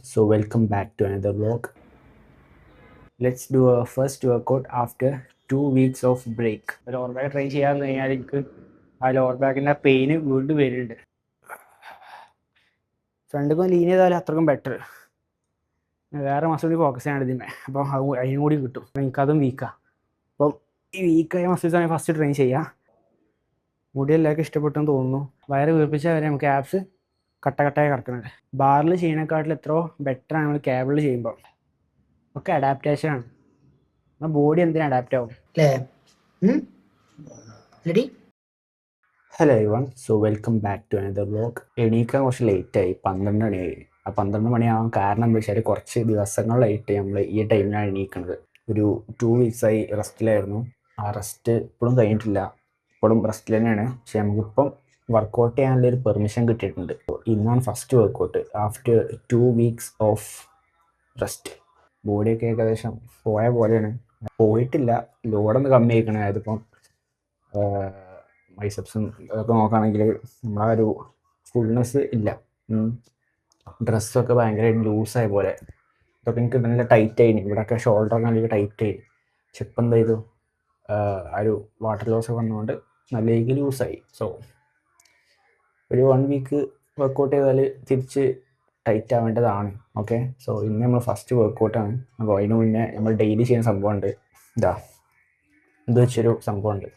So welcome back to another vlog. Let's do a first workout after 2 weeks of break. Lower back try ചെയ്യാൻ കഴിഞ്ഞാൽ എനിക്ക് ആ lower ബാക്കിൻ്റെ pain വീണ്ടും വരുന്നുണ്ട്. ഫ്രണ്ടിക്കും lean ചെയ്താലും അത്രക്കും ബെറ്റർ. വേറെ മസിൽ കൂടി ഫോക്കസ് ചെയ്യണം ഇതിന്മേ. അപ്പം അതിനും കൂടി കിട്ടും. എനിക്കതും വീക്കാണ്. അപ്പം ഈ വീക്കായ മസിൽസാണ് ഫസ്റ്റ് ട്രെയിൻ ചെയ്യുക. മുടി എല്ലാവർക്കും ഇഷ്ടപ്പെട്ടെന്ന് തോന്നുന്നു. വയറ് വീർപ്പിച്ചാൽ വരെ നമുക്ക് ആപ്സ് കട്ടയായി കിടക്കുന്നുണ്ട്. ബാറിൽ ചെയ്യുന്നതിനെക്കാട്ടിൽ എത്രയോ ബെറ്ററാണ് നമ്മൾ കേബിളിൽ ചെയ്യുമ്പോൾ. ഒക്കെ അഡാപ്റ്റേഷൻ ആണ്. ബോഡി എന്തിനാ അഡാപ്റ്റ് ആവും അല്ലേ? Hello everyone, so welcome back to another vlog. എണീക്കാൻ കുറച്ച് ലേറ്റായി, 12 മണിയായി. ആ 12 മണിയാവാൻ കാരണം എന്താ വെച്ചാൽ കുറച്ച് ദിവസങ്ങളിലായിട്ട് നമ്മൾ ഈ ടൈമിലാണ് എണീക്കുന്നത്. ഒരു 2 വീക്സായി റെസ്റ്റിലായിരുന്നു. ആ റെസ്റ്റ് ഇപ്പോഴും കഴിഞ്ഞിട്ടില്ല, ഇപ്പോഴും റെസ്റ്റിൽ തന്നെയാണ്. പക്ഷെ നമുക്കിപ്പം വർക്കൗട്ട് ചെയ്യാനുള്ളൊരു പെർമിഷൻ കിട്ടിയിട്ടുണ്ട്. ഇന്നാണ് first workout after 2 weeks of rest. ബോഡിയൊക്കെ ഏകദേശം പോയ പോലെയാണ്. പോയിട്ടില്ല, ലോഡൊന്ന് കമ്മി ആയിക്കണേ. അതിപ്പം ബൈസെപ്സും അതൊക്കെ നോക്കുകയാണെങ്കിൽ നമ്മളാ ഒരു ഫുൾനെസ് ഇല്ല. ഡ്രസ്സൊക്കെ ഭയങ്കര ലൂസായ പോലെ. ഇതൊക്കെ എനിക്ക് നല്ല ടൈറ്റായി. ഇവിടെയൊക്കെ ഷോൾഡറൊക്കെ നല്ല ടൈറ്റായി. പക്ഷെ ഇപ്പം എന്താ ചെയ്തു, ആ ഒരു വാട്ടർ ലോസ് ഒക്കെ വന്നുകൊണ്ട് നല്ല രീതിക്ക് ലൂസായി. സോ ഒരു 1 വീക്ക് വർക്കൗട്ട് ചെയ്താൽ തിരിച്ച് ടൈറ്റ് ആവേണ്ടതാണ്. ഓക്കെ, സോ ഇന്ന് നമ്മൾ ഫസ്റ്റ് വർക്കൗട്ടാണ്. അപ്പോൾ അതിന് മുന്നേ നമ്മൾ ഡെയിലി ചെയ്യുന്ന സംഭവമുണ്ട്. ഇത് വെച്ചൊരു സംഭവമുണ്ട്.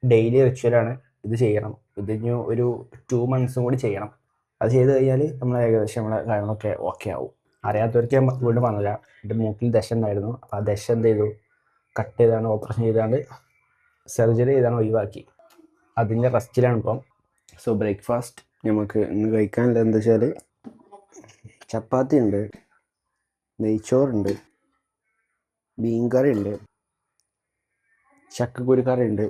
ഡെയിലി റിച്വലാണ്. ഇത് ചെയ്യണം. ഇതിന് ഒരു 2 മന്ത്സും കൂടി ചെയ്യണം. അത് ചെയ്ത് കഴിഞ്ഞാൽ നമ്മൾ ഏകദേശം നമ്മളെ കാര്യങ്ങളൊക്കെ ഓക്കെ ആവും. അറിയാത്തവർക്ക് ഞാൻ വീണ്ടും പറഞ്ഞില്ല. എൻ്റെ മൂക്കിൽ ദശ ഉണ്ടായിരുന്നു. അപ്പോൾ ആ ദശ എന്ത് ചെയ്തു, കട്ട് ചെയ്താണ്, ഓപ്പറേഷൻ ചെയ്താണ്, സർജറി ചെയ്താണ് ഒഴിവാക്കി. അതിൻ്റെ റെസ്റ്റിലാണ് ഇപ്പം. സോ ബ്രേക്ക്ഫാസ്റ്റ് നമുക്ക് ഇന്ന് കഴിക്കാനുള്ളത് എന്താ വെച്ചാൽ ചപ്പാത്തി ഉണ്ട്, നെയ്ച്ചോറുണ്ട്, മീൻ കറി ഉണ്ട്, ചക്കക്കുരു കറി ഉണ്ട്,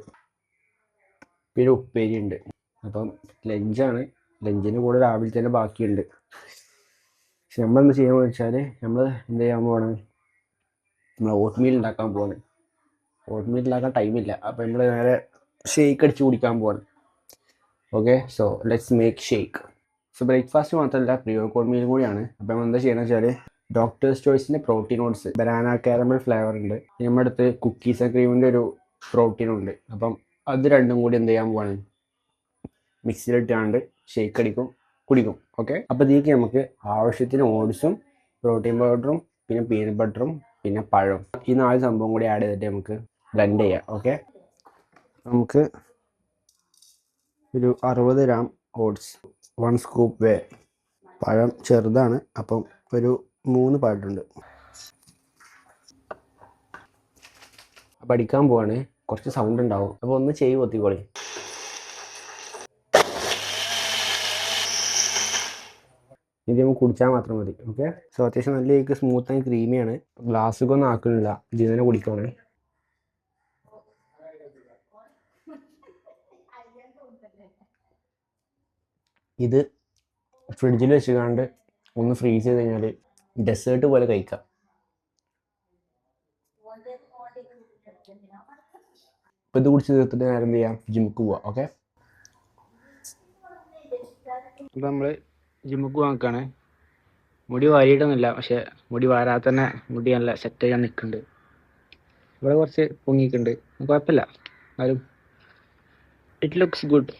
പിന്നെ ഉപ്പേരി ഉണ്ട്. അപ്പം ലഞ്ചാണ്. ലഞ്ചിന് കൂടെ രാവിലെ തന്നെ ബാക്കിയുണ്ട്. പക്ഷെ നമ്മളെന്ത് ചെയ്യാന്ന് വെച്ചാൽ നമ്മൾ എന്ത് ചെയ്യാൻ പോവാണ്, നമ്മൾ ഓട്ട് മീൽ ഉണ്ടാക്കാൻ പോവാണ്. ഓട്ട് മീൽ ഉണ്ടാക്കാൻ ടൈമില്ല. അപ്പം നമ്മൾ നേരെ ഷേക്ക് അടിച്ച് കുടിക്കാൻ പോവാണ്. Okay, so let's make shake. So breakfast മാത്രമല്ല, പ്രീ വർക്കൗട്ട് മീൽ കൂടിയാണ്. അപ്പം നമ്മൾ എന്താ ചെയ്യണമെന്ന് വെച്ചാൽ ഡോക്ടേഴ്സ് ചോയ്സിൻ്റെ protein oats, banana caramel flavour ഉണ്ട്. നമ്മുടെ അടുത്ത് കുക്കീസ് ആൻഡ് ക്രീമിൻ്റെ ഒരു പ്രോട്ടീനുണ്ട്. അപ്പം അത് രണ്ടും കൂടി എന്ത് ചെയ്യാൻ പോവാണ്, മിക്സിയിലിട്ടാണ്ട് ഷേക്ക് അടിക്കും, കുടിക്കും. ഓക്കെ, അപ്പോൾ ഇതിലേക്ക് നമുക്ക് ആവശ്യത്തിന് ഓട്സും പ്രോട്ടീൻ പൗഡറും പിന്നെ പീനട്ട് ബട്ടറും പിന്നെ പഴം, ഈ 4 സംഭവം കൂടി ആഡ് ചെയ്തിട്ട് നമുക്ക് ബ്ലെൻഡ് ചെയ്യാം. ഓക്കെ, നമുക്ക് ഒരു 60 ഗ്രാം ഓട്സ്, 1 സ്കൂപ്പ് വേ, പഴം ചെറുതാണ്, അപ്പം ഒരു 3 പഴമുണ്ട്. അപ്പം അടിക്കാൻ പോവാണ്. കുറച്ച് സൗണ്ട് ഉണ്ടാവും, അപ്പോൾ ഒന്ന് ചെയ്ത് കൊത്തിക്കോളി. ഇത് നമുക്ക് കുടിച്ചാൽ മാത്രം മതി. ഓക്കെ, സോ അത്യാവശ്യം നല്ല രീതിക്ക് സ്മൂത്ത് ആൻഡ് ക്രീമിയാണ്. ഗ്ലാസ്സൊന്നും ആക്കുന്നില്ല, ഇതിൽ തന്നെ കുടിക്കുകയാണ്. ഇത് ഫ്രിഡ്ജിൽ വെച്ചുകൊണ്ട് ഒന്ന് ഫ്രീസ് ചെയ്ത് കഴിഞ്ഞാൽ ഡെസേർട്ട് പോലെ കഴിക്കാം. ഇപ്പം ഇത് കുടിച്ച് തീർത്തിട്ട് നേരം എന്ത് ചെയ്യാം, ജിമ്മിക്ക് പോവാം. ഓക്കെ, ഇപ്പം നമ്മൾ ജിമ്മിക്ക് പോകാൻ മുടി വാരിയിട്ടൊന്നുമില്ല, പക്ഷെ മുടി വാരാതെ തന്നെ മുടി നല്ല സെറ്റ് ചെയ്യാൻ നിൽക്കുന്നുണ്ട്. ഇവിടെ കുറച്ച് പൊങ്ങിക്കുന്നുണ്ട്, കുഴപ്പമില്ല, എന്നാലും ഇറ്റ് ലുക്സ് ഗുഡ്.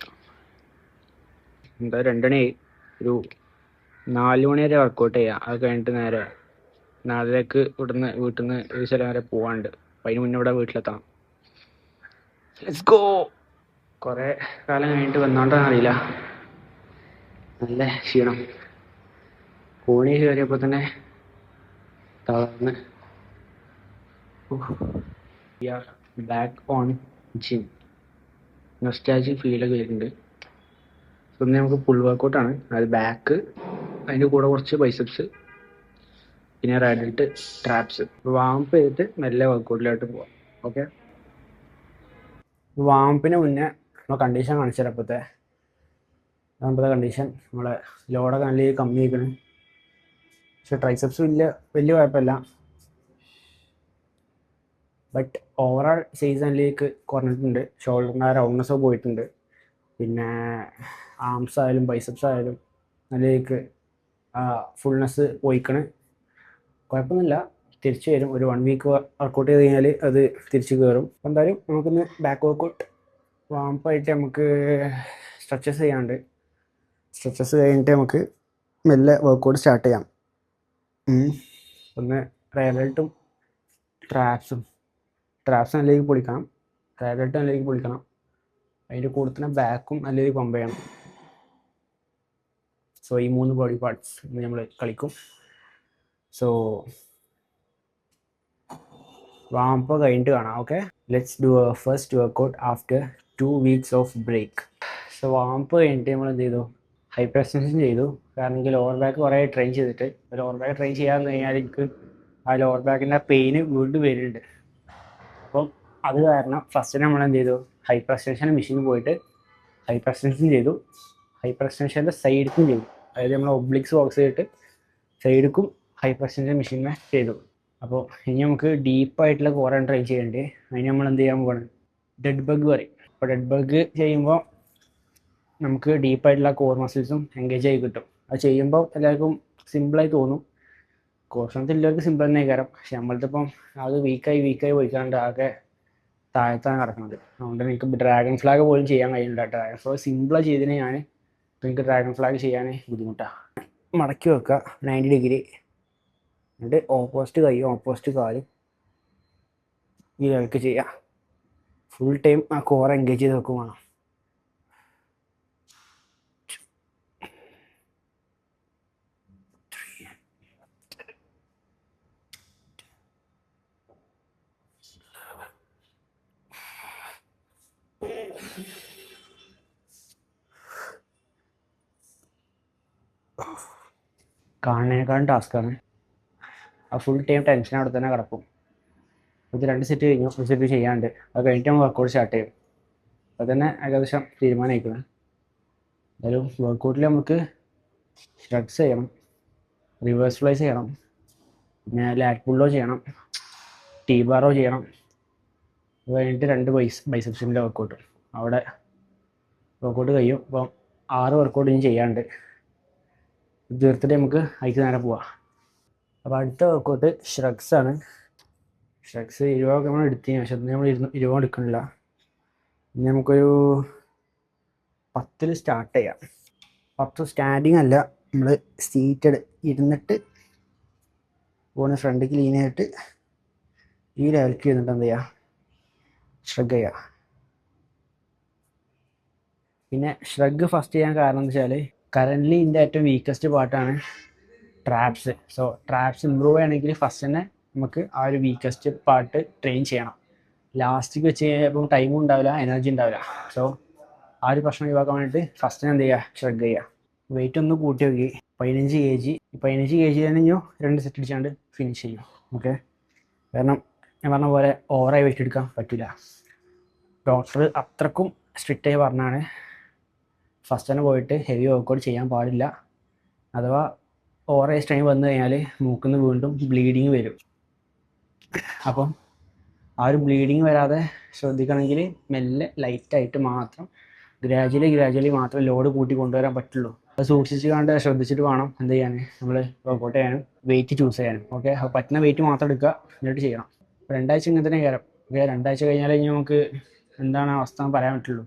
എന്താ 2 മണിയായി, ഒരു 4 മണി വരെ വർക്കൗട്ട് ചെയ്യാം. അത് കഴിഞ്ഞിട്ട് നേരെ 4:30 ഇവിടുന്ന് വീട്ടിൽ നിന്ന് ഒരു സ്ഥലം വരെ പോകാണ്ട്. അപ്പം അതിന് മുന്നേ ഇവിടെ വീട്ടിലെത്താം. Let's go. കുറേ കാലം കഴിഞ്ഞിട്ട് വന്നോണ്ടാന്ന് അറിയില്ല, നല്ല ക്ഷീണം. കോണി കയറിയപ്പോൾ തന്നെ തളർന്ന്. We are back on gym. Nostalgic ഫീലൊക്കെ വരുന്നുണ്ട്. പിന്നെ നമുക്ക് ഫുൾ വർക്കൗട്ടാണ്. അത് ബാക്ക്, അതിൻ്റെ കൂടെ കുറച്ച് ബൈസെപ്സ്, പിന്നെ റൈഡിട്ട് ട്രാപ്സ്. വാമപ്പ് ചെയ്തിട്ട് മെല്ലെ വർക്കൗട്ടിലോട്ട് പോവാം. ഓക്കെ, വാമപ്പിന് മുന്നേ നമ്മൾ കണ്ടീഷൻ കാണിച്ചു തരാം. അപ്പോഴത്തെ കണ്ടീഷൻ നമ്മളെ ലോഡൊക്കെ നല്ല കമ്മി ആക്കണം. പക്ഷെ ട്രൈസെപ്സ് വലിയ കുഴപ്പമില്ല. ബട്ട് ഓവറോൾ സൈസ് നല്ലതിലേക്ക് കുറഞ്ഞിട്ടുണ്ട്. ഷോൾഡറിൻ്റെ റൗണ്ട്നെസ് പോയിട്ടുണ്ട്. പിന്നെ ആംസ് ആയാലും ബൈസെപ്സ് ആയാലും നല്ലതിലേക്ക് ഫുൾനെസ് പോയിക്കണ്. കുഴപ്പമൊന്നുമില്ല, തിരിച്ചു വരും. ഒരു 1 വീക്ക് വർക്കൗട്ട് ചെയ്ത് കഴിഞ്ഞാൽ അത് തിരിച്ചു കയറും. എന്തായാലും നമുക്കിന്ന് ബാക്ക് വർക്കൗട്ട് വാmpaയിട്ട് നമുക്ക് സ്ട്രെച്ചസ് ചെയ്യാണ്ട്. സ്ട്രെച്ചസ് കഴിഞ്ഞിട്ട് നമുക്ക് മെല്ലെ വർക്കൗട്ട് സ്റ്റാർട്ട് ചെയ്യാം. ഒന്ന് ട്രയലൽട്ടും ട്രാപ്സും നല്ലതിലേക്ക് പൊളിക്കണം. ട്രയലൽട്ട് നല്ലതിലേക്ക് പൊളിക്കണം. അതിൻ്റെ കൂടെ തന്നെ ബാക്കും നല്ലതിലേക്ക് പമ്പ് ചെയ്യണം. സോ ഈ 3 ബോഡി പാർട്സ് നമ്മൾ കളിക്കും. സോ വാമ്പ കഴിഞ്ഞിട്ട് കാണാം. Okay, let's do first workout after 2 weeks off break. So warm up കഴിഞ്ഞിട്ട് നമ്മൾ എന്ത് ചെയ്തു, ഹൈപ്പർ എക്സ്റ്റൻഷൻ ചെയ്തു. കാരണം എനിക്ക് ലോവർ ബാക്ക് കുറേ ട്രെയിൻ ചെയ്തിട്ട്, ലോവർ ബാക്ക് ട്രെയിൻ ചെയ്യാന്ന് കഴിഞ്ഞാൽ എനിക്ക് ആ ലോവർ ബാക്കിൻ്റെ പെയിന് വീണ്ടും വരുന്നുണ്ട്. അപ്പം അത് കാരണം ഫസ്റ്റ് നമ്മൾ എന്ത് ചെയ്തു, ഹൈപ്പർ എക്സ്റ്റൻഷൻ മെഷീനിൽ പോയിട്ട് ഹൈപ്പർ എക്സ്റ്റൻഷൻ ചെയ്തു. ഹൈപ്പർ എക്സ്റ്റൻഷൻ്റെ സൈഡിക്കും ചെയ്തു. അതായത് നമ്മൾ ഒബ്ലിക്സ് ബോക്സ് ചെയ്തിട്ട് സൈഡിക്കും ഹൈപ്പർ എക്സ്റ്റൻഷൻ മെഷീനെ ചെയ്തു. അപ്പോൾ ഇനി നമുക്ക് ഡീപ്പായിട്ടുള്ള കോർ ട്രെയിൻ ചെയ്യേണ്ടത്. അതിന് നമ്മൾ എന്ത് ചെയ്യാൻ പോകണം, ഡെഡ് ബഗ് പറയും. അപ്പോൾ ഡെഡ് ബഗ് ചെയ്യുമ്പോൾ നമുക്ക് ഡീപ്പായിട്ടുള്ള കോർ മസിൽസും എൻഗേജ് ആയി കിട്ടും. അത് ചെയ്യുമ്പോൾ എല്ലാവർക്കും സിമ്പിളായി തോന്നും. കോർ സ്ട്രെങ്ത് എല്ലാവർക്കും സിമ്പിൾ തന്നെ കാരണം, പക്ഷെ നമ്മളത്തെ ഇപ്പം അത് വീക്കായി പോയിക്കാണ്ട് ആകെ താഴത്താണ് കിടക്കുന്നത്. അതുകൊണ്ട് എനിക്ക് ഡ്രാഗൺ ഫ്ലാഗ് പോലും ചെയ്യാൻ കഴിയില്ല. ഡ്രാഗൺ ഫ്ലാഗ് സിമ്പിളായി ചെയ്തതിന് ഞാൻ എനിക്ക് ഡ്രാഗൺ ഫ്ലാഗ് ചെയ്യാൻ ബുദ്ധിമുട്ടാണ്. മടക്കി വെക്കുക 90 ഡിഗ്രി, എന്നിട്ട് ഓപ്പോസിറ്റ് കൈയും ഓപ്പോസിറ്റ് കാലും ഈ ലെവൽക്ക് ചെയ്യുക. ഫുൾ ടൈം ആ കോർ എൻഗേജ് ചെയ്ത് വെക്കും വേണം. കാണുന്നതിനേക്കാളും ടാസ്ക്കാണ്. ആ ഫുൾ ടൈം ടെൻഷൻ അവിടെ തന്നെ കിടക്കും. ഇത് 2 സെറ്റ് കഴിഞ്ഞു, 1 സെറ്റ് ചെയ്യാണ്ട്. അത് കഴിഞ്ഞിട്ട് നമ്മൾ വർക്കൗട്ട് സ്റ്റാർട്ട് ചെയ്യും. അത് തന്നെ ഏകദേശം തീരുമാനമായിരിക്കണം. എന്തായാലും വർക്കൗട്ടിൽ നമുക്ക് ഷ്രെഡ്സ് ചെയ്യണം, റിവേഴ്സ് ഫ്ലൈസ് ചെയ്യണം, പിന്നെ ലാറ്റ് പുള്ളോ ചെയ്യണം, ടീ ബാറോ ചെയ്യണം. അത് കഴിഞ്ഞിട്ട് 2 ബൈസെപ്സിൻ്റെ വർക്കൗട്ട്. അവിടെ വർക്കൗട്ട് കഴിയും. അപ്പം 6 വർക്കൗട്ട് ഇനി ചെയ്യാണ്ട്. ഇത് തീർത്തിട്ട് നമുക്ക് അതിക്ക് നേരെ പോവാം. അപ്പോൾ അടുത്ത വർക്കൗട്ട് ഷ്രഗ്സ് ആണ്. ഷ്രഗ്സ് 20 നമ്മൾ എടുത്തതിന് ശേഷം നമ്മൾ 20 എടുക്കണില്ല. ഇനി നമുക്കൊരു 10 സ്റ്റാർട്ട് ചെയ്യാം. 10 സ്റ്റാൻഡിങ് അല്ല, നമ്മൾ സീറ്റഡ് ഇരുന്നിട്ട് പോകുന്ന ഫ്രണ്ടിലേക്ക് ലീൻ ആയിട്ട് ഈ ലെവലിലേക്ക് ഇരുന്നിട്ട് എന്ത് ചെയ്യുക, ഷ്രഗ് ചെയ്യുക. പിന്നെ ഷ്രഗ് ഫസ്റ്റ് ചെയ്യാൻ കാരണം എന്ന് വെച്ചാൽ കറൻ്റ്ലി ഇതിൻ്റെ ഏറ്റവും വീക്കസ്റ്റ് പാർട്ടാണ് ട്രാപ്സ്. സോ ട്രാപ്സ് ഇമ്പ്രൂവ് ചെയ്യണമെങ്കിൽ ഫസ്റ്റ് തന്നെ നമുക്ക് ആ ഒരു വീക്കസ്റ്റ് പാർട്ട് ട്രെയിൻ ചെയ്യണം. ലാസ്റ്റിക്ക് വെച്ച് കഴിഞ്ഞാൽ ടൈമും ഉണ്ടാവില്ല, എനർജി ഉണ്ടാവില്ല. സോ ആ ഒരു പ്രശ്നം ഒഴിവാക്കാൻ വേണ്ടിയിട്ട് ഫസ്റ്റ് എന്ത് ചെയ്യുക, ഷ്രഗ് ചെയ്യുക. വെയിറ്റ് ഒന്ന് കൂട്ടി നോക്കി 15 kg. 15 kg തന്നെ ഞാൻ 2 സെറ്റ് അടിച്ചാണ്ട് ഫിനിഷ് ചെയ്യും. ഓക്കെ, കാരണം ഞാൻ പറഞ്ഞ പോലെ ഓവറായി വെയിറ്റ് എടുക്കാൻ പറ്റില്ല. ഡോക്ടർ അത്രക്കും സ്ട്രിക്റ്റായി പറഞ്ഞാണ് ഫസ്റ്റ് തന്നെ പോയിട്ട് ഹെവി വർക്കൗട്ട് ചെയ്യാൻ പാടില്ല. അഥവാ ഓവറായി സ്ട്രെയിൻ വന്നു കഴിഞ്ഞാൽ മൂക്കിന്ന് വീണ്ടും ബ്ലീഡിങ് വരും. അപ്പം ആ ഒരു ബ്ലീഡിങ് വരാതെ ശ്രദ്ധിക്കണമെങ്കിൽ മെല്ലെ ലൈറ്റായിട്ട് മാത്രം ഗ്രാജുവലി മാത്രം ലോഡ് കൂട്ടി കൊണ്ടുവരാൻ പറ്റുള്ളൂ. അത് സൂക്ഷിച്ച് കണ്ട് ശ്രദ്ധിച്ചിട്ട് വേണം എന്ത് ചെയ്യാൻ, നമ്മൾ വർക്കൗട്ട് ചെയ്യാനും വെയിറ്റ് ചൂസ് ചെയ്യാനും. ഓക്കെ, അപ്പോൾ പറ്റുന്ന വെയിറ്റ് മാത്രം എടുക്കുക, എന്നിട്ട് ചെയ്യണം. 2 ആഴ്ച ഇങ്ങനെ തന്നെ കയറാം. ഓക്കെ, 2 ആഴ്ച കഴിഞ്ഞാൽ ഇനി നമുക്ക് എന്താണ് അവസ്ഥ എന്ന് പറയാൻ പറ്റുള്ളൂ.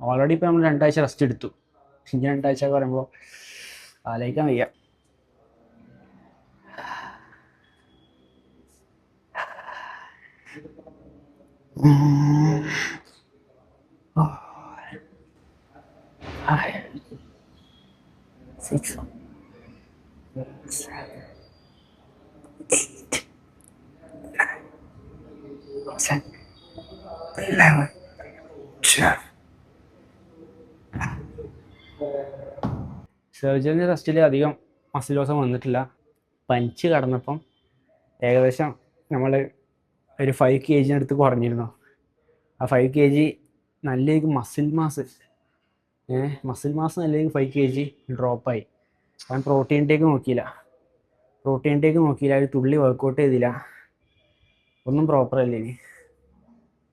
ഓൾറെഡി ഇപ്പോൾ നമ്മൾ 2 ആഴ്ച റെസ്റ്റ് എടുത്തു. ഇനി 2 ആഴ്ച പറയുമ്പോൾ ആലോചിക്കാൻ വയ്യ. Five, 6, 7, 8, 9, 10, 11, 12. സർജറി ടെസ്റ്റിൽ അധികം മസിൽ ലോസ് വന്നിട്ടില്ല. പഞ്ച് കടന്നപ്പം ഏകദേശം നമ്മൾ ഒരു 5 kg അടുത്ത് കുറഞ്ഞിരുന്നു. ആ 5 kg നല്ലൊരു മസിൽ മാസ് നല്ലൊരു 5 kg ഡ്രോപ്പായി. ഞാൻ പ്രോട്ടീൻ ടേക്ക് നോക്കിയില്ല, ഒരു തുള്ളി വർക്കൗട്ട് ചെയ്തില്ല, ഒന്നും പ്രോപ്പർ അല്ലേ ഇനി.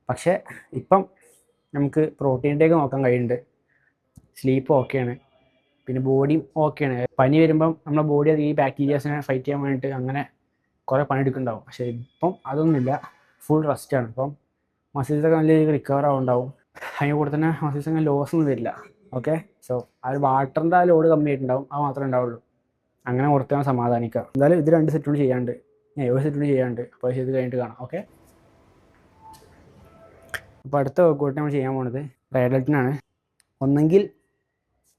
പക്ഷേ ഇപ്പം നമുക്ക് പ്രോട്ടീൻ ഇൻടേക്ക് നോക്കാൻ കഴിയുന്നുണ്ട്, സ്ലീപ്പ് ഓക്കെയാണ്, പിന്നെ ബോഡിയും ഓക്കെയാണ്. പനി വരുമ്പം നമ്മുടെ ബോഡി അത് ഈ ബാക്ടീരിയാസിനെ ഫൈറ്റ് ചെയ്യാൻ വേണ്ടിയിട്ട് അങ്ങനെ കുറേ പണിയെടുക്കുന്നുണ്ടാവും. പക്ഷേ ഇപ്പം അതൊന്നുമില്ല, ഫുൾ റെസ്റ്റാണ്. ഇപ്പം മസിൽസൊക്കെ നല്ല രീതിയിൽ റിക്കവർ ആവുന്നുണ്ടാവും. അതിന് കൂടെ തന്നെ മസിൽസ് അങ്ങനെ ലോസ് ഒന്നും വരില്ല. ഓക്കെ, സോ ആ ഒരു വാട്ടറിൻ്റെ ആ ലോഡ് കമ്മിയായിട്ടുണ്ടാവും, അത് മാത്രമേ ഉണ്ടാവുള്ളൂ. അങ്ങനെ കൊടുത്താൽ സമാധാനിക്കുക. എന്തായാലും ഇത് 2 സെറ്റുകൾ ചെയ്യാണ്ട്, 7 സെറ്റുകൾ ചെയ്യാണ്ട്. അപ്പോൾ ഇത് കഴിഞ്ഞിട്ട് കാണാം. ഓക്കെ, അപ്പോൾ അടുത്ത വർക്കൗട്ട് നമ്മൾ ചെയ്യാൻ പോകുന്നത് റൈഡൽറ്റിനാണ്. ഒന്നെങ്കിൽ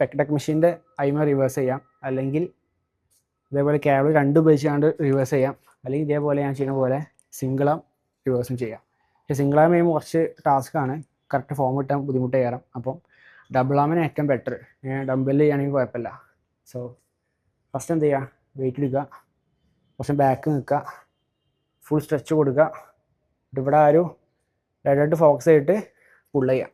പെക്ടെക് മെഷീൻ്റെ അയിമ റിവേഴ്സ് ചെയ്യാം, അല്ലെങ്കിൽ ഇതേപോലെ ക്യാബിൾ 2 ഉപയോഗിച്ചുകൊണ്ട് റിവേഴ്സ് ചെയ്യാം, അല്ലെങ്കിൽ ഇതേപോലെ ഞാൻ ചെയ്യുന്ന പോലെ സിംഗിളാം റിവേഴ്സും ചെയ്യാം. പക്ഷേ സിംഗിളാം ചെയ്യുമ്പോൾ കുറച്ച് ടാസ്ക്കാണ്, കറക്റ്റ് ഫോം കിട്ടാൻ ബുദ്ധിമുട്ട് കയറാം. അപ്പം ഡബിൾ ആമിന് ഏറ്റവും ബെറ്റർ. ഡംബെല്ല് ചെയ്യുകയാണെങ്കിൽ കുഴപ്പമില്ല. സോ ഫസ്റ്റ് എന്ത് ചെയ്യുക, വെയിറ്റ് എടുക്കുക, കുറച്ച് ബാക്ക് നിൽക്കുക, ഫുൾ സ്ട്രെച്ച് കൊടുക്കുക. ഇവിടെ ആ ഒരു റൈഡായിട്ട് ഫോക്കസ് ചെയ്തിട്ട് പുള്ള് ചെയ്യാം.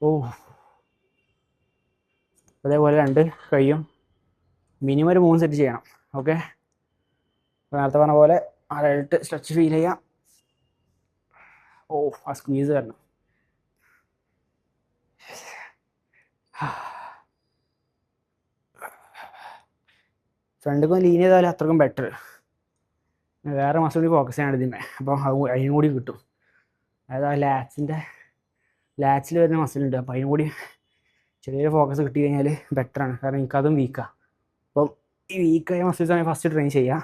ഓ, അതേപോലെ 2 കൈയും മിനിമം ഒരു 3 സെറ്റ് ചെയ്യണം. ഓക്കെ, നേരത്തെ പറഞ്ഞ പോലെ ആയിട്ട് സ്ട്രെച്ച് ഫീൽ ചെയ്യാം. ഓ, ആ സ്ക്വീസ് വരണം. ഫ്രണ്ടിൽ ലീൻ ചെയ്താൽ അത്രക്കും ബെറ്റർ. വേറെ മസിൽ കൂടി ഫോക്കസ് ചെയ്യണം ഇതിന്മേ, അപ്പോൾ അതിനും കൂടി കിട്ടും. അതായത് ആ ലാച്ചിൽ വരുന്ന മസിലുണ്ട്, അപ്പോൾ അതിനും കൂടി ചെറിയൊരു ഫോക്കസ് കിട്ടി കഴിഞ്ഞാൽ ബെറ്ററാണ്. കാരണം എനിക്കതും വീക്കാണ്. അപ്പം ഈ വീക്കായ മസിൽസാണ് ഫസ്റ്റ് ട്രെയിൻ ചെയ്യുക.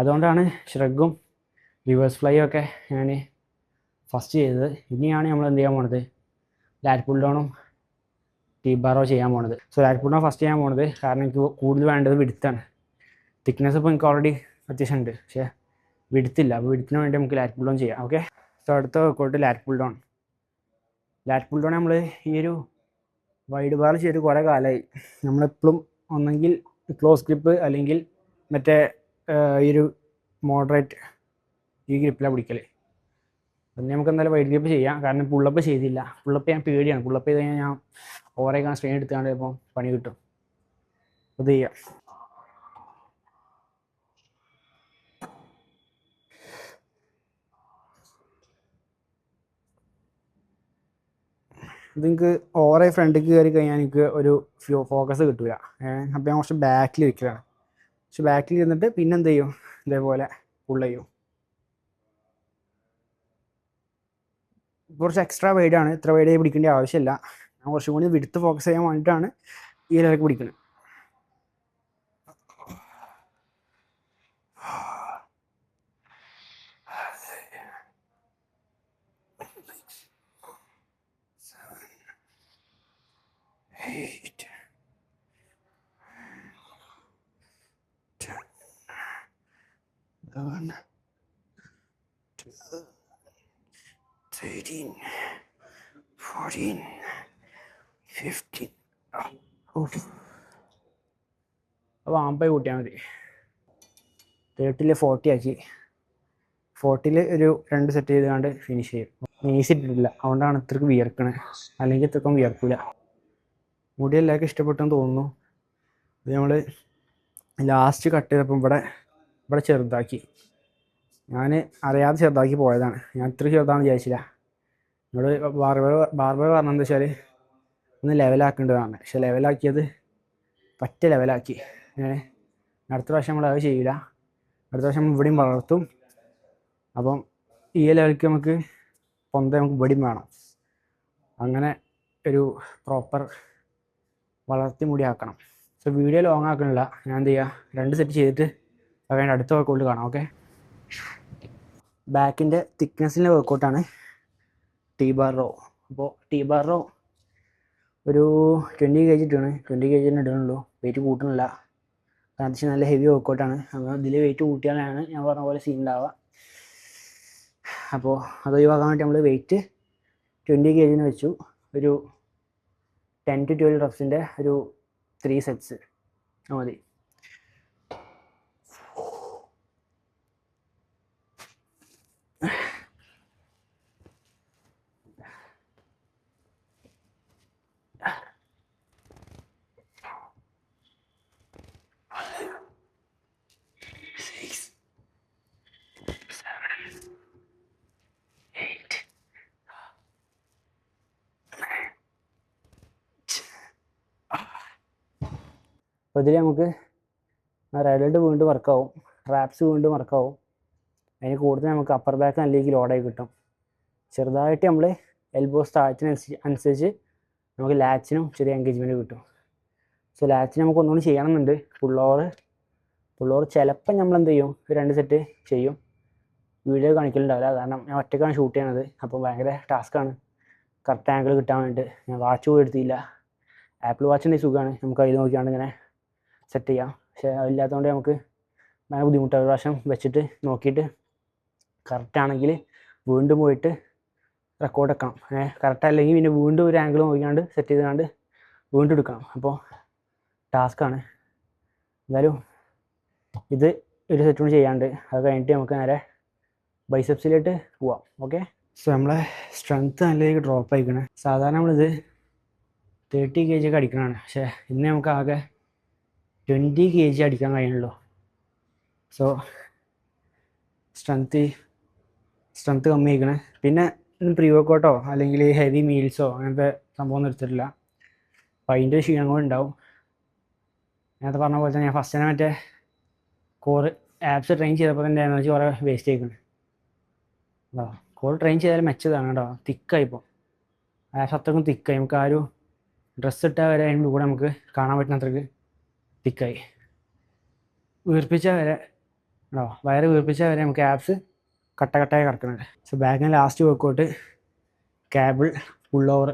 അതുകൊണ്ടാണ് ഷ്രഗും റിവേഴ്സ് ഫ്ലൈയും ഒക്കെ ഞാൻ ഫസ്റ്റ് ചെയ്തത്. ഇനിയാണ് നമ്മൾ എന്ത് ചെയ്യാൻ പോണത്, ലാറ്റ് പുൾ ഡൗണും ടീ ബാറോ ചെയ്യാൻ പോണത്. സോ ലാറ്റ് പുൾ ഡൗൺ ഫസ്റ്റ് ചെയ്യാൻ പോണത് കാരണം എനിക്ക് കൂടുതൽ വേണ്ടത് വിഡ്ത്താണ്. തിക്നെസ് ഇപ്പോൾ എനിക്ക് ഓൾറെഡി അത്യാവശ്യം ഉണ്ട്, പക്ഷേ വിഡ്ത്തില്ല. അപ്പോൾ വിഡ്ത്തിന് വേണ്ടി നമുക്ക് ലാറ്റ് പുൾ ഡൗൺ ചെയ്യാം. ഓക്കെ, സോ അടുത്ത workout lat pull down. Lat pull down നമ്മൾ ഈ ഒരു വൈഡ് ബാർ ചെയ്ത് കുറേ കാലമായി. നമ്മളെപ്പോഴും ഒന്നെങ്കിൽ ക്ലോസ് ഗ്രിപ്പ് അല്ലെങ്കിൽ മറ്റേ ഈ ഒരു മോഡറേറ്റ് ഈ ഗ്രിപ്പിലാണ് പിടിക്കൽ. പിന്നെ നമുക്ക് എന്തായാലും വൈഡ് ഗ്രിപ്പ് ചെയ്യാം, കാരണം പുള്ളപ്പ് ചെയ്തില്ല. പുള്ളപ്പ് ഞാൻ പേടിയാണ്, പുള്ളപ്പ് ചെയ്ത് കഴിഞ്ഞാൽ ഞാൻ ഓവറേക്കാൻ സ്ട്രെയിൻ എടുത്തുകൊണ്ട് ഇപ്പം പണി കിട്ടും. അത് ചെയ്യാം. ഇത് എനിക്ക് ഓവറായി ഫ്രണ്ടിലേക്ക് കയറി കഴിഞ്ഞാൽ എനിക്ക് ഒരു ഫോക്കസ് കിട്ടില്ല. അപ്പം ഞാൻ കുറച്ച് ബാക്കിൽ ഇരിക്കുകയാണ്. പക്ഷെ ബാക്കിൽ ഇരുന്നിട്ട് പിന്നെ എന്ത് ചെയ്യും, ഇതേപോലെ പുള്ള് ചെയ്യും. കുറച്ച് എക്സ്ട്രാ വൈഡാണ്, ഇത്ര വൈഡായി പിടിക്കേണ്ട ആവശ്യമില്ല. ഞാൻ കുറച്ചും കൂടി വിടുത്ത് ഫോക്കസ് ചെയ്യാൻ വേണ്ടിയിട്ടാണ് ഈ ലെവലിലേക്ക് പിടിക്കുന്നത്. Eleven, 12, 13, 14, 15. അപ്പോൾ ആമ്പേ കൂട്ടിയാൽ മതി. 30 40 ആക്കി. 40 ഒരു 2 സെറ്റ് ചെയ്തുകൊണ്ട് ഫിനിഷ് ചെയ്യും. നീസിട്ടിട്ടില്ല, അതുകൊണ്ടാണ് ഇത്രക്ക് വിയർക്കണേ, അല്ലെങ്കിൽ ഇത്രക്കും വിയർക്കില്ല. മുടി എല്ലാവർക്കും ഇഷ്ടപ്പെട്ടെന്ന് തോന്നുന്നു. ഇത് നമ്മൾ ലാസ്റ്റ് കട്ട് ചെയ്തപ്പം ഇവിടെ ചെറുതാക്കി. ഞാൻ അറിയാതെ ചെറുതാക്കി പോയതാണ്. ഞാൻ ഇത്ര ചെറുതാണെന്ന് വിചാരിച്ചില്ല. എന്നോട് ബാർബർ പറഞ്ഞതെന്ന് വെച്ചാൽ ഒന്ന് ലെവലാക്കേണ്ടതാണ്. പക്ഷെ ലെവലാക്കിയത് പറ്റ ലെവലാക്കി. അടുത്ത പ്രാവശ്യം നമ്മൾ അത് ചെയ്യില്ല. അടുത്ത പ്രാവശ്യം നമ്മൾ ഇവിടെയും വളർത്തും. അപ്പം ഈ ലെവലിക്ക് നമുക്ക് നമുക്ക് ഇവിടെയും വേണം. അങ്ങനെ ഒരു പ്രോപ്പർ വളർത്തി മുടിയാക്കണം. സോ വീഡിയോ ലോങ് ആക്കണില്ല. ഞാൻ എന്ത് ചെയ്യുക, 2 സെറ്റ് ചെയ്തിട്ട് അത് കഴിഞ്ഞ് അടുത്ത വർക്കൗട്ട് കാണാം. ഓക്കെ, ബാക്കിൻ്റെ തിക്നെസ്സിൻ്റെ വർക്കൗട്ടാണ് ടീ ബാർ റോ. അപ്പോൾ ടീ ബാർ റോ ഒരു 20 kg ഇട്ടാണ്. 20 kg തന്നെ ഇടുന്നുള്ളൂ, വെയിറ്റ് കൂട്ടണില്ല. അത്യാവശ്യം നല്ല ഹെവി വർക്കൗട്ടാണ്. അപ്പോൾ ഇതിൽ വെയിറ്റ് കൂട്ടിയാലാണ് ഞാൻ പറഞ്ഞ പോലെ സീൻ ഉണ്ടാവുക. അപ്പോൾ അത് ഒഴിവാക്കാൻ വേണ്ടി നമ്മൾ വെയിറ്റ് 20 kg വെച്ചു. ഒരു 10 to 12 റെപ്സിൻ്റെ ഒരു 3 sets. മതി. അപ്പോൾ ഇതിൽ നമുക്ക് റൈഡഡ് വീണ്ടും വർക്കാവും, റാപ്സ് വീണ്ടും വർക്കാവും. അതിന് കൂടുതൽ നമുക്ക് അപ്പർ ബാക്ക് നല്ല രീതിക്ക് ലോഡായി കിട്ടും. ചെറുതായിട്ട് നമ്മൾ എൽബോസ് താഴ്ത്തിനനുസരിച്ച് നമുക്ക് ലാച്ചിനും ചെറിയ എൻഗേജ്മെൻറ്റ് കിട്ടും. സോ ലാച്ചിന് നമുക്ക് ഒന്നുകൂടി ചെയ്യണമെന്നുണ്ട്. ഫുൾ ഓവർ ചിലപ്പോൾ നമ്മൾ എന്ത് ചെയ്യും, 2 സെറ്റ് ചെയ്യും. വീഡിയോ കാണിക്കലുണ്ടാവില്ല, കാരണം ഞാൻ ഒറ്റയ്ക്കാണ് ഷൂട്ട് ചെയ്യണത്. അപ്പോൾ ഭയങ്കര ടാസ്ക്കാണ് കറക്റ്റ് ആംഗിൾ കിട്ടാൻ വേണ്ടിയിട്ട്. ഞാൻ വാച്ച് പോയി എടുത്തില്ല. ആപ്പിൾ വാച്ചിൻ്റെ സുഖമാണ്, നമുക്ക് അതിൽ നോക്കിയാണ്ട് ഇങ്ങനെ സെറ്റ് ചെയ്യാം. പക്ഷേ അതില്ലാത്തതുകൊണ്ട് നമുക്ക് ഭയങ്കര ബുദ്ധിമുട്ടാണ്. ഒരു പ്രാവശ്യം വെച്ചിട്ട് നോക്കിയിട്ട് കറക്റ്റ് ആണെങ്കിൽ വീണ്ടും പോയിട്ട് റെക്കോർഡ് വെക്കണം. കറക്റ്റ് അല്ലെങ്കിൽ പിന്നെ വീണ്ടും ഒരു ആംഗിൾ നോക്കിയാണ്ട് സെറ്റ് ചെയ്താണ്ട് വീണ്ടും എടുക്കണം. അപ്പോൾ ടാസ്ക്കാണ്. എന്തായാലും ഇത് ഒരു സെറ്റ് കൂടി ചെയ്യാണ്ട് അത് കഴിഞ്ഞിട്ട് നമുക്ക് നേരെ ബൈസെപ്സിലോട്ട് പോവാം. ഓക്കെ. സോ നമ്മളെ സ്ട്രെങ്ത്ത് നല്ല രീതിക്ക് ഡ്രോപ്പ് ആയിക്കണേ. സാധാരണ നമ്മളിത് 30 kg ഒക്കെ അടിക്കണതാണ്, പക്ഷേ ഇന്ന് നമുക്ക് ആകെ 20 kg അടിക്കാൻ കഴിയുള്ളൂ. സോ സ്ട്രെങ്ത്ത് കമ്മി ആയിക്കണേ. പിന്നെ പ്രീ വർക്കൗട്ടോ അല്ലെങ്കിൽ ഹെവി മീൽസോ അങ്ങനത്തെ സംഭവമൊന്നും എടുത്തിട്ടില്ല. അപ്പോൾ അതിൻ്റെ ക്ഷീണം കൂടെ ഉണ്ടാവും. നേരത്തെ പറഞ്ഞ പോലെ തന്നെ ഞാൻ ഫസ്റ്റ് തന്നെ മറ്റേ കോർ ആപ്സ് ട്രെയിൻ ചെയ്തപ്പോൾ തന്നെ എനർജി കുറേ വേസ്റ്റ് ആയിക്കണം. കോർ ട്രെയിൻ ചെയ്താലും മെച്ചതാണ് കേട്ടോ. തിക്കായിപ്പോൾ ആപ്സ് അത്രക്കും തിക്കായി. നമുക്ക് ആ ഒരു ഡ്രസ്സ് ഇട്ടാൽ വരെ അതിൻ്റെ കൂടെ നമുക്ക് കാണാൻ പറ്റുന്നത്രക്ക് തിക്കായി. വീർപ്പിച്ചാൽ വരെ വയറ് വീർപ്പിച്ചാൽ വരെ നമുക്ക് ആപ്സ് കട്ടയായി കിടക്കുന്നുണ്ട്. സോ ബാക്കിന് last workout cable pull over.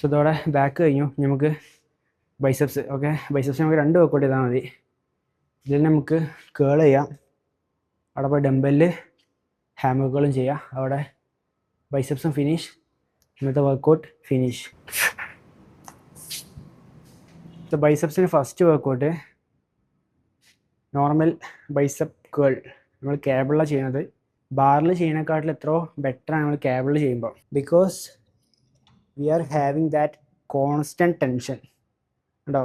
So ഇതോടെ ബാക്ക് കഴിഞ്ഞു. നമുക്ക് ബൈസെപ്സ്. ഓക്കെ, ബൈസെപ്സ് നമുക്ക് 2 വർക്കൗട്ട് ചെയ്താൽ മതി. ഇതിൽ നമുക്ക് കേൾ ചെയ്യാം, അവിടെ പോയി ഡംബലിൽ ഹാമർ കേളും ചെയ്യാം. അവിടെ ബൈസെപ്സും ഫിനിഷ്, ഇന്നത്തെ വർക്കൗട്ട് ഫിനിഷ്. ബൈസെപ്സിന് first workout normal bicep curl. നമ്മൾ കേബിളിലാണ് ചെയ്യുന്നത്. ബാറിൽ ചെയ്യുന്നതിനെക്കാട്ടിൽ എത്രയോ ബെറ്ററാണ് നമ്മൾ കേബിളിൽ ചെയ്യുമ്പോൾ. Because we are having that constant tension. ഉണ്ടോ,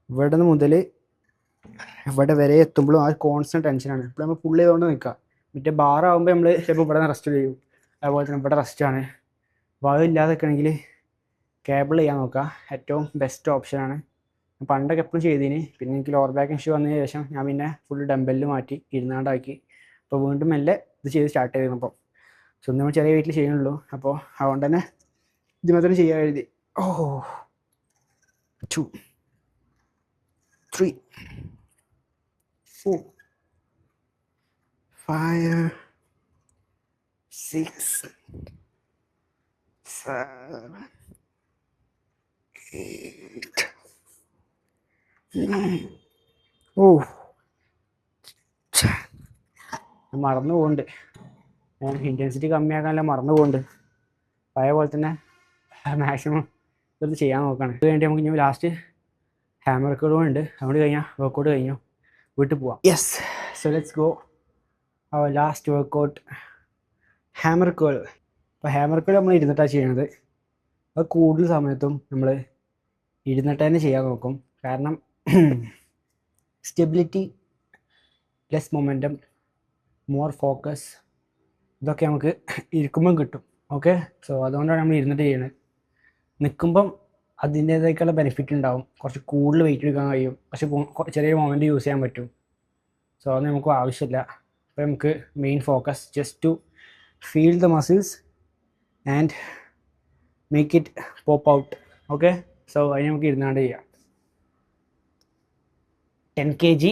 ഇവിടെ നിന്ന് മുതൽ ഇവിടെ വരെ എത്തുമ്പോഴും ആ കോൺസ്റ്റൻറ്റ് ടെൻഷനാണ്. ഇപ്പോൾ നമ്മൾ പുള്ളി ചെയ്തുകൊണ്ട് നിൽക്കുക. മറ്റേ ബാറാകുമ്പോൾ നമ്മൾ ചിലപ്പോൾ ഇവിടെ നിന്ന് റെസ്റ്റ് ചെയ്യും, അതുപോലെ തന്നെ ഇവിടെ റെസ്റ്റാണ്. അപ്പോൾ അതില്ലാതെ നിൽക്കണമെങ്കിൽ കേബിൾ ചെയ്യാൻ നോക്കുക, ഏറ്റവും ബെസ്റ്റ് ഓപ്ഷനാണ്. പണ്ടൊക്കെ എപ്പോഴും ചെയ്തതിന്, പിന്നെ എനിക്ക് ലോവർ ബാക്ക് ഇഷ്യൂ വന്നതിന് ശേഷം ഞാൻ പിന്നെ ഫുൾ ഡംബലിൽ മാറ്റി ഇരുന്നാണ്ടാക്കി. അപ്പോൾ വീണ്ടും മെല്ലെ ഇത് ചെയ്ത് സ്റ്റാർട്ട് ചെയ്തിരുന്നപ്പോൾ. സോ നമ്മൾ ചെറിയ വീട്ടിൽ ചെയ്യുന്നുള്ളൂ. അപ്പോൾ അതുകൊണ്ട് തന്നെ ഇതിന് തന്നെ ചെയ്യാൻ എഴുതി. 2 3 4 5 6 7 8 9. മറന്നു പോകുന്നുണ്ട്. ഞാൻ ഇൻറ്റൻസിറ്റി കമ്മിയാക്കാനല്ല മറന്നു പോകുന്നുണ്ട്. പഴയ പോലെ തന്നെ മാക്സിമം ഇത് ചെയ്യാൻ നോക്കുകയാണ്. ഇത് വേണ്ടി നമുക്ക് ഇനി ലാസ്റ്റ് ഹാമർ വർക്കൗട്ടും ഉണ്ട്. അതുകൊണ്ട് കഴിഞ്ഞാൽ വർക്കൗട്ട് കഴിഞ്ഞു, വീട്ടിൽ പോവാം. Yes, so let's go our last workout, hammer curl. അപ്പോൾ ഹാമർ കേൾ നമ്മൾ ഇരുന്നിട്ടാണ് ചെയ്യണത്. അത് കൂടുതൽ സമയത്തും നമ്മൾ ഇരുന്നിട്ട് തന്നെ ചെയ്യാൻ നോക്കും. കാരണം stability, less momentum, more focus, ഇതൊക്കെ നമുക്ക് ഇരിക്കുമ്പം കിട്ടും. ഓക്കെ, സോ അതുകൊണ്ടാണ് നമ്മൾ ഇരുന്നിട്ട് ചെയ്യുന്നത്. നിൽക്കുമ്പം അതിൻ്റേതായിട്ടുള്ള ബെനിഫിറ്റ് ഉണ്ടാവും. കുറച്ച് കൂടുതൽ വെയിറ്റ് എടുക്കാൻ കഴിയും, പക്ഷെ ചെറിയ മൊമെൻറ്റ് യൂസ് ചെയ്യാൻ പറ്റും. സോ അത് നമുക്ക് ആവശ്യമില്ല. അപ്പോൾ നമുക്ക് main focus just to feel the muscles and make it pop out. Okay, so അതിന് നമുക്ക് ഇരുന്നാണ്ട് ചെയ്യാം. 10 kg.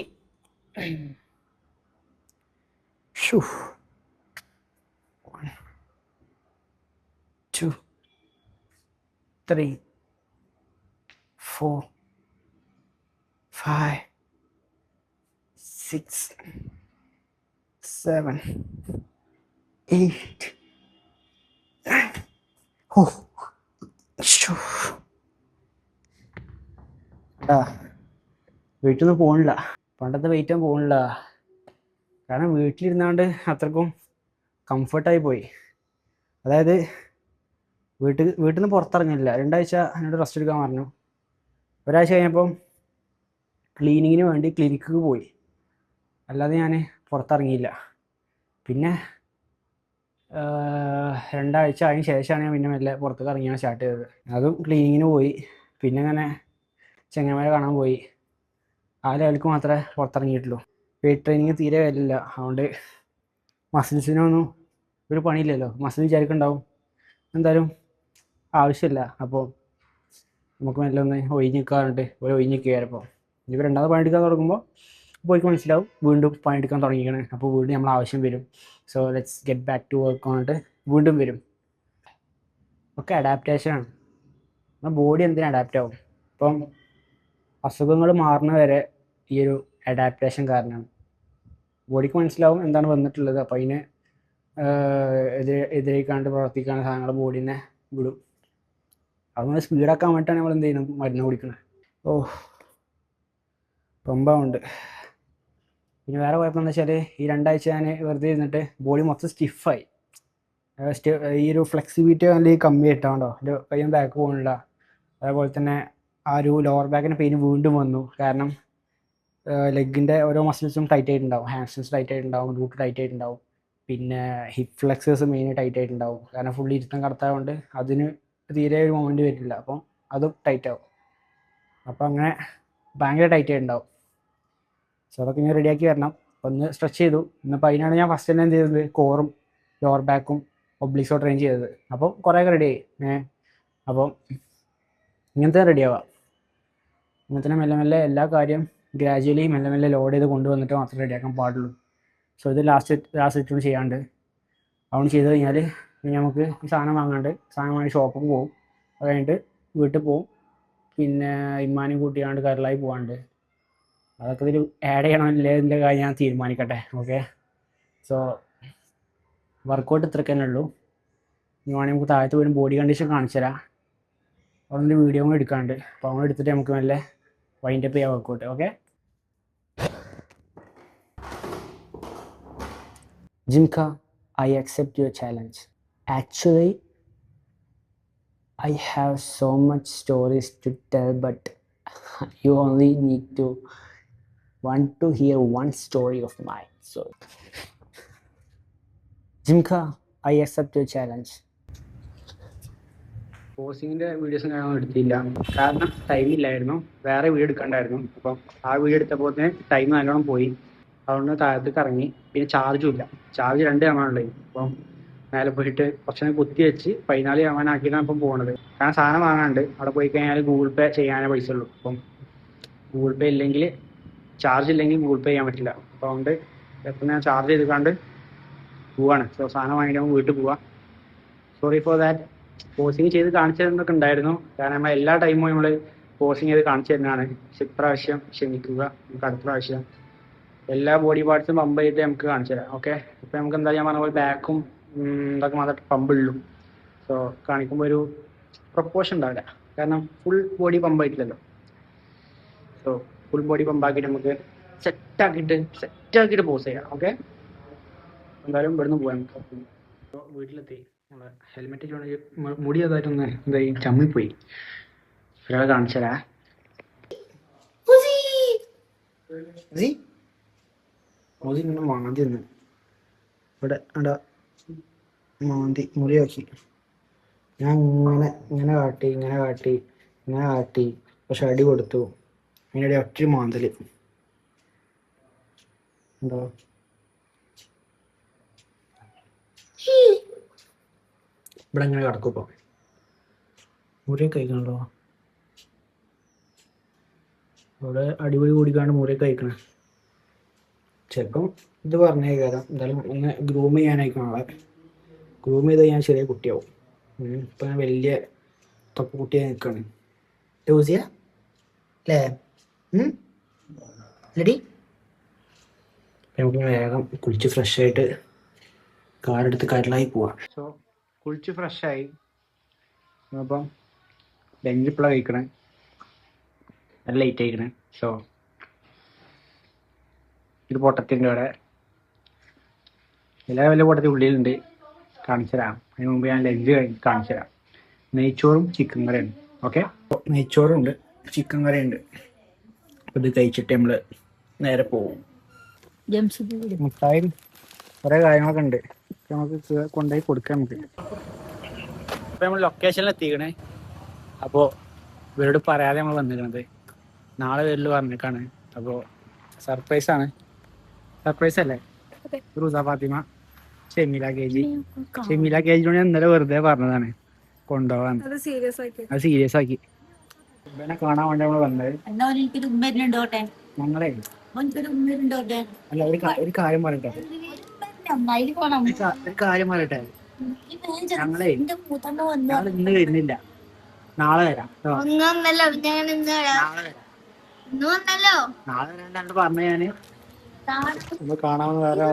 1 2 3 4 5 6 7, 8. ഓ ശ്ശോ. എടാ വീട്ടിൽ പോകണില്ല, പണ്ടത്തെ വെയിറ്റ് പോകണില്ല. കാരണം വീട്ടിലിരുന്നാണ്ട് അത്രക്കും കംഫർട്ടായി പോയി. അതായത് വീട്ടിൽ നിന്ന് പുറത്തിറങ്ങില്ല. 2 ആഴ്ച എന്നോട് റെസ്റ്റ് എടുക്കാൻ പറഞ്ഞു. ഒരാഴ്ച കഴിഞ്ഞപ്പം ക്ലീനിങ്ങിന് വേണ്ടി ക്ലിനിക്ക് പോയി, അല്ലാതെ ഞാൻ പുറത്തിറങ്ങിയില്ല. പിന്നെ 2 ആഴ്ച അതിന് ശേഷമാണ് ഞാൻ പിന്നെ മെല്ലെ പുറത്തേക്ക് ഇറങ്ങിയാണ് സ്റ്റാർട്ട് ചെയ്തത്. അതും ക്ലീനിങ്ങിന് പോയി, പിന്നെ അങ്ങനെ ചെങ്ങന്മാരെ കാണാൻ പോയി. ആ ലെവലിക്ക് മാത്രമേ പുറത്തിറങ്ങിയിട്ടുള്ളൂ. വെയിറ്റ് ട്രെയിനിങ് തീരെ വരില്ല. അതുകൊണ്ട് മസിൽസിനൊന്നും ഒരു പണിയില്ലല്ലോ. മസിൽ വിചാരിക്കുന്നുണ്ടാവും എന്തായാലും ആവശ്യമില്ല, അപ്പോൾ നമുക്ക് മെല്ലെ ഒന്ന് ഒഴിഞ്ഞ് നിൽക്കാറുണ്ട്. ഒരു ഒഴിഞ്ഞ് നിൽക്കുകയായിരുന്നു. ഇനിയിപ്പോൾ 2ാമത് പണിയെടുക്കാൻ തുടങ്ങുമ്പോൾ പോയിക്ക് മനസ്സിലാവും വീണ്ടും പണിയെടുക്കാൻ തുടങ്ങിയാണ്. അപ്പോൾ വീണ്ടും നമ്മൾ ആവശ്യം വരും. So let's get back to work പറഞ്ഞിട്ട് വീണ്ടും വരും. ഒക്കെ അഡാപ്റ്റേഷനാണ്. നമ്മുടെ ബോഡി എന്തിനും അഡാപ്റ്റ് ആവും. ഇപ്പം അസുഖങ്ങൾ മാറുന്ന വരെ ഈ ഒരു അഡാപ്റ്റേഷൻ കാരണമാണ്. ബോഡിക്ക് മനസ്സിലാവും എന്താണ് വന്നിട്ടുള്ളത്. അപ്പോൾ അതിനെ എതിരേക്കാണ്ട് പ്രവർത്തിക്കാൻ സാധനങ്ങൾ ബോഡീനെ വിടും. അതുകൊണ്ട് സ്പീഡാക്കാൻ വേണ്ടിയിട്ടാണ് നമ്മൾ എന്ത് ചെയ്യുന്നത്, മരുന്ന് കുടിക്കുന്നത്. ഓ ഉണ്ട്. പിന്നെ വേറെ കുഴപ്പമെന്ന് വെച്ചാൽ ഈ 2 ആഴ്ച ഞാൻ വെറുതെ ഇരുന്നിട്ട് ബോഡി മൊത്തം സ്റ്റിഫായി. ഈ ഒരു ഫ്ലെക്സിബിലിറ്റി നല്ല കമ്മിയായിട്ടാണോ, എൻ്റെ കയ്യും ബാക്ക് പോകുന്നില്ല. അതേപോലെ തന്നെ ആ ഒരു ലോവർ ബാക്കിൻ്റെ പെയിൻ വീണ്ടും വന്നു. കാരണം ലെഗിൻ്റെ ഓരോ മസിൽസും ടൈറ്റ് ആയിട്ടുണ്ടാവും. ഹാംസ്ട്രിങ്സ് ടൈറ്റ് ആയിട്ടുണ്ടാവും, റൂട്ട് ടൈറ്റ് ആയിട്ടുണ്ടാവും. പിന്നെ ഹിപ്പ് ഫ്ലെക്സേഴ്സ് മെയിൻ ടൈറ്റ് ആയിട്ടുണ്ടാവും. കാരണം ഫുൾ ഇരുത്തം കടത്തായതുകൊണ്ട് അതിന് തീരെ ഒരു മൊമെൻറ്റ് വരില്ല. അപ്പം അതും ടൈറ്റ് ആവും. അപ്പം അങ്ങനെ ഭയങ്കര ടൈറ്റ് ആയിട്ടുണ്ടാവും. സോ അതൊക്കെ ഞാൻ റെഡിയാക്കി വരണം. ഒന്ന് സ്ട്രെച്ച് ചെയ്തു. ഇന്നിപ്പോൾ അതിനാണ് ഞാൻ ഫസ്റ്റ് തന്നെ എന്ത് ചെയ്തത്, കോറും ലോവർ ബാക്കും ഒബ്ലിക്സോ ട്രെയിൻ ചെയ്തത്. അപ്പോൾ കുറേയൊക്കെ റെഡിയായി. അപ്പം ഇങ്ങനത്തെ റെഡിയാവാം. ഇങ്ങനത്തെ മെല്ലെ മെല്ലെ എല്ലാ കാര്യം ഗ്രാജുവലി മെല്ലെ മെല്ലെ ലോഡ് ചെയ്ത് കൊണ്ടുവന്നിട്ട് മാത്രമേ റെഡിയാക്കാൻ പാടുള്ളൂ. സോ ഇത് ലാസ്റ്റ് ഇട്ടും ചെയ്യാണ്ട് അതുകൊണ്ട് ചെയ്ത് കഴിഞ്ഞാൽ പിന്നെ നമുക്ക് ഈ സാധനം വാങ്ങി ഷോപ്പിൽ പോകും. അത് കഴിഞ്ഞിട്ട് വീട്ടിൽ പോവും. പിന്നെ ഇമ്മാനെയും കൂട്ടിയാണ്ട് കരളായി പോകാണ്ട്. അതൊക്കെ ഇതിൽ ആഡ് ചെയ്യണമല്ലേ ഇതിൻ്റെ കാര്യം ഞാൻ തീരുമാനിക്കട്ടെ. ഓക്കെ, സോ വർക്കൗട്ട് ഇത്രയ്ക്ക് തന്നെ ഉള്ളൂ. ഇനി വേണമെങ്കിൽ നമുക്ക് താഴത്ത് പോയി ബോഡി കണ്ടീഷൻ കാണിച്ചു തരാം. അതുകൊണ്ട് വീഡിയോ കൂടെ എടുക്കാണ്ട്. അപ്പോൾ അങ്ങനെ എടുത്തിട്ട് നമുക്ക് നല്ല വൈൻഡപ്പ് ചെയ്യാം workout. Okay, Jimka, I accept your challenge. Actually, I have so much stories to tell, but you only need to want to hear one story of mine. So, Jimka, I accept your challenge. പോസിങ്ങിൻ്റെ വീഡിയോസും കാര്യങ്ങളും എടുത്തില്ല. കാരണം ടൈമില്ലായിരുന്നു. വേറെ video എടുക്കണ്ടായിരുന്നു. അപ്പം ആ video എടുത്തപ്പോൾ തന്നെ time നല്ലോണം പോയി. അതുകൊണ്ട് താഴത്തേക്ക് ഇറങ്ങി. പിന്നെ ചാർജും ഇല്ല. ചാർജ് 2 ശതമാനമുള്ളത്. അപ്പം മേലെ പോയിട്ട് കുറച്ച് കുത്തി വെച്ച് 14 ശതമാനമാക്കിയിട്ടാണ് ഇപ്പം പോകുന്നത്. കാരണം സാധനം വാങ്ങാണ്ട് അവിടെ പോയി കഴിഞ്ഞാൽ ഗൂഗിൾ പേ ചെയ്യാനേ പൈസ ഉള്ളൂ. അപ്പം ഗൂഗിൾ പേ ഇല്ലെങ്കിൽ, ചാർജ് ഇല്ലെങ്കിൽ ഗൂഗിൾ പേ ചെയ്യാൻ പറ്റില്ല. അപ്പോൾ അതുകൊണ്ട് എപ്പോൾ ഞാൻ ചാർജ് ചെയ്തിക്കാണ്ട് പോവാണ്. സോ സാധനം വാങ്ങിയിട്ട് വീട്ടിൽ പോവാം. Sorry for that. പോസിങ് ചെയ്ത് കാണിച്ചു തരുന്നൊക്കെ ഉണ്ടായിരുന്നു. കാരണം നമ്മൾ എല്ലാ ടൈമും നമ്മൾ പോസിങ് ചെയ്ത് കാണിച്ചു തരുന്നതാണ്. പക്ഷെ ഇപ്രാവശ്യം ക്ഷമിക്കുക. നമുക്ക് അടുത്ത പ്രാവശ്യം എല്ലാ ബോഡി പാർട്സും പമ്പ് ചെയ്തിട്ട് നമുക്ക് കാണിച്ചു തരാം. ഓക്കെ, ഇപ്പം നമുക്ക് എന്താ ഞാൻ പറഞ്ഞ പോലെ ബാക്കും ഇതൊക്കെ മാത്രമേ പമ്പുള്ളൂ. സോ കാണിക്കുമ്പോൾ ഒരു പ്രൊപ്പോർഷൻ ഉണ്ടാവില്ല. കാരണം ഫുൾ ബോഡി പമ്പ് ആയിട്ടില്ലല്ലോ. സോ ഫുൾ ബോഡി പമ്പാക്കിയിട്ട് നമുക്ക് സെറ്റാക്കിയിട്ട് പോസ് ചെയ്യാം. ഓക്കെ, എന്തായാലും ഇവിടുന്ന് പോകാം നമുക്ക്. വീട്ടിലെത്തി. നമ്മളെ ഹെൽമെറ്റ് ഇട്ടുകൊണ്ട് മുടി അതായിട്ടൊന്ന് എന്തായി ചമ്മിപ്പോയി. ഒരാളെ കാണിച്ചു തരാം. മോദി ഇങ്ങനെ മാന്തി നിന്ന് ഇവിടെ മാന്തി മുറിയാക്കി. ഞാൻ ഇങ്ങനെ കാട്ടി പക്ഷെ അടി കൊടുത്തു. അതിനിടെ ഒറ്റ മാന്തല് ഉണ്ടോ. ഇവിടെ ഇങ്ങനെ കിടക്കും. ഇപ്പം മുറിയൊക്കെ കഴിക്കണല്ലോ. ഇവിടെ അടിപൊളി കൂടിക്കാണ്ട് മുറിയൊക്കെ കഴിക്കണേ. ചിലപ്പം ഇത് പറഞ്ഞേക്കാരം. എന്തായാലും ഒന്ന് ഗ്രൂം ചെയ്യാനായിരിക്കും ആളെ. ഗ്രൂം ചെയ്ത് ഞാൻ ചെറിയ കുട്ടിയാവും. ഇപ്പം ഞാൻ വലിയ തൊപ്പ കുട്ടിയായി നിൽക്കുകയാണ്. ലൂസിയ അല്ലേ? റെഡി? നമുക്ക് വേഗം കുളിച്ച് ഫ്രഷ് ആയിട്ട് കാറെടുത്ത് കരലായി പോവാം. സോ കുളിച്ച് ഫ്രഷായി അപ്പം ലഞ്ച് ഇപ്പോഴാണ് കഴിക്കണേ, നല്ല ലേറ്റ് ആയിക്കണേ. സോ ഇത് പൊട്ടത്തിൻ്റെ അവിടെ എല്ലാ വലിയ പൊട്ടത്തി ഉള്ളിലുണ്ട്, കാണിച്ചു തരാം. അതിന് മുമ്പ് ഞാൻ ലഞ്ച് കാണിച്ചു തരാം. നെയ്ച്ചോറും ചിക്കൻ കറിയുണ്ട്. ഓക്കെ, നെയ്ച്ചോറും ഉണ്ട്, ചിക്കൻ കറിയുണ്ട്. അപ്പോൾ ഇത് കഴിച്ചിട്ട് നമ്മൾ നേരെ പോകും. മുട്ടായും കുറേ കാര്യങ്ങളൊക്കെ ഉണ്ട്, നമുക്ക് കൊണ്ടുപോയി കൊടുക്കാം നമുക്ക്. അപ്പോൾ നമ്മൾ ലൊക്കേഷനിൽ എത്തിക്കണേ. അപ്പോൾ ഇവരോട് പറയാതെ നമ്മൾ വന്നിരിക്കണത്, നാളെ വരല് പറഞ്ഞിട്ടാണ്. അപ്പോൾ സർപ്രൈസാണ്. സർപ്രൈസ് അല്ലേ റൂസ ഫാത്തിമ, ഷെമീല കേജിനോട് ഞാൻ ഇന്നലെ വെറുതെ പറഞ്ഞതാണ് കൊണ്ടുപോകാൻ. അത് സീരിയസ് ആക്കി. ഇവനെ കാണാൻ വേണ്ടി നമ്മൾ വന്നത്. ഞങ്ങളെ അല്ല ഒരു കാര്യം പറയട്ടെ, ഒരു കാര്യം പറയട്ടെ. ഞങ്ങളെ ഞങ്ങൾ ഇന്ന് വരുന്നില്ല, നാളെ വരാം. നാളെ വരാൻ പറഞ്ഞ ഞാന് നമ്മൾ കാണാമെന്ന് വേറെ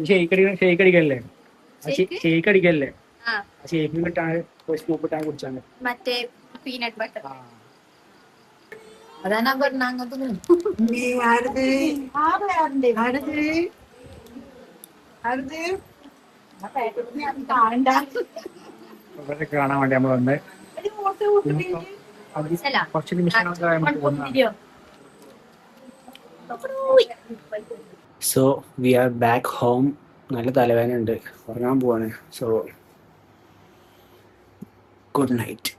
ഷെയ്ക്ക് അടിക്കല്ലേ, ഷെയ്ക്ക് അടിക്കല്ലേ, ഷേക്ക് കിട്ടാണ് സ്കൂപ്പ് ഇട്ടാണ് കുടിച്ചാണ്. മറ്റേ പീനട്ട് ബട്ടർ അതാണ് പറഞ്ഞ അങ്ങോട്ട് കാണാൻ വേണ്ടി നമ്മൾ വന്ന് കുറച്ച് നിമിഷങ്ങളൊക്കെ so we are back home. നല്ല തലവേദന ഉണ്ട്, ഉറങ്ങാൻ പോവാണ്. So good night.